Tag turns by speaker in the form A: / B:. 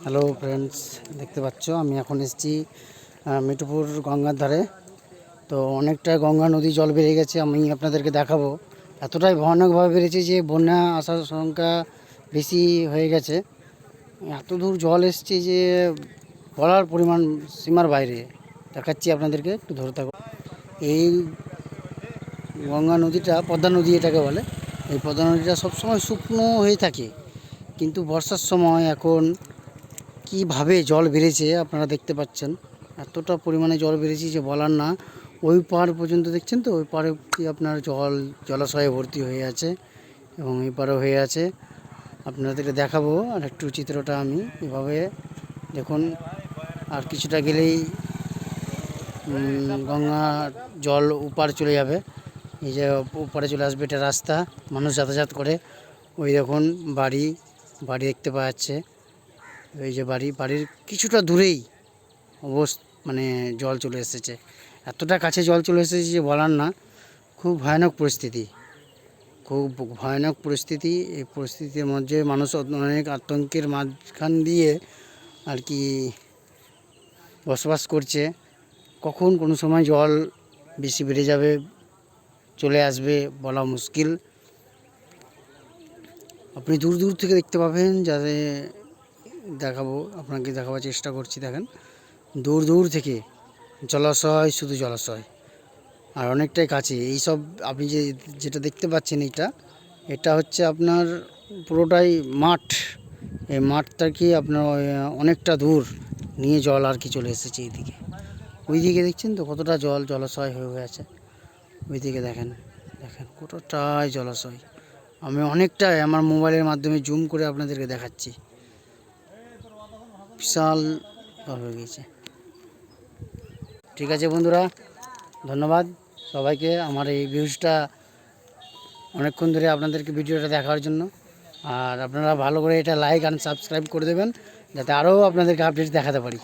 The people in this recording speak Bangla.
A: হ্যালো ফ্রেন্ডস, দেখতে পাচ্ছ আমি এখন এসেছি মিঠুপুর গঙ্গার ধারে। তো অনেকটা গঙ্গা নদী জল বেড়ে গেছে, আমি আপনাদেরকে দেখাবো। এতটাই ভয়ানকভাবে বেড়েছে যে বন্যা আসার সংখ্যা বেশি হয়ে গেছে। এত দূর জল এসছে যে বলার পরিমাণ সীমার বাইরে। দেখাচ্ছি আপনাদেরকে, একটু ধরে থাকো। এই গঙ্গা নদীটা পদ্মা নদী এটাকে বলে। এই পদ্মা নদীটা সবসময় শুকনো হয়ে থাকে, কিন্তু বর্ষার সময় এখন কীভাবে জল বেড়েছে আপনারা দেখতে পাচ্ছেন। এতটা পরিমাণে জল বেড়েছে যে বলার না। ওই পাড় পর্যন্ত দেখছেন তো, ওই পাড়ে আপনার জলাশয়ে ভর্তি হয়ে আছে এবং এই পাড়ে হয়ে আছে। আপনাদেরকে দেখাবো আর একটু চিত্রটা। আমি এভাবে দেখুন, আর কিছুটা গেলেই গঙ্গা জল উপার চলে যাবে। এই যে উপারে চলে আসবে, এটা রাস্তা, মানুষ যাতায়াত করে। ওই দেখুন বাড়ি দেখতে পাওয়া যাচ্ছে। এই যে বাড়ির কিছুটা দূরেই মানে জল চলে এসেছে। এতটা কাছে জল চলে এসেছে যে বলার না। খুব ভয়ানক পরিস্থিতি, খুব ভয়ানক পরিস্থিতি। এই পরিস্থিতির মধ্যে মানুষ অনেক আতঙ্কের মাঝখান দিয়ে আর কি বসবাস করছে। কখন কোনো সময় জল বেশি বেড়ে যাবে, চলে আসবে, বলা মুশকিল। আপনি দূর দূর থেকে দেখতে পাবেন, যাতে আপনাকে দেখাবার চেষ্টা করছি। দেখেন, দূর দূর থেকে জলাশয়, শুধু জলাশয়, আর অনেকটাই কাছে। এই সব আপনি যেটা দেখতে পাচ্ছেন, এটা হচ্ছে আপনার পুরোটাই মাঠ। এই মাঠটা কি আপনার অনেকটা দূর নিয়ে জল আর কি চলে এসেছে এইদিকে। ওই দিকে দেখছেন তো কতটা জলাশয় হয়ে আছে। ওই দিকে দেখেন কতটাই জলাশয়। আমি অনেকটাই আমার মোবাইলের মাধ্যমে জুম করে আপনাদেরকে দেখাচ্ছি। বিশাল হয়ে গেছে। ঠিক আছে বন্ধুরা, ধন্যবাদ সবাইকে আমার এই ভিউজটা অনেকক্ষণ ধরে আপনাদেরকে ভিডিওটা দেখার জন্য। আর আপনারা ভালো করে এটা লাইক আর সাবস্ক্রাইব করে দেবেন, যাতে আরও আপনাদেরকে আপডেট দেখাতে পারি।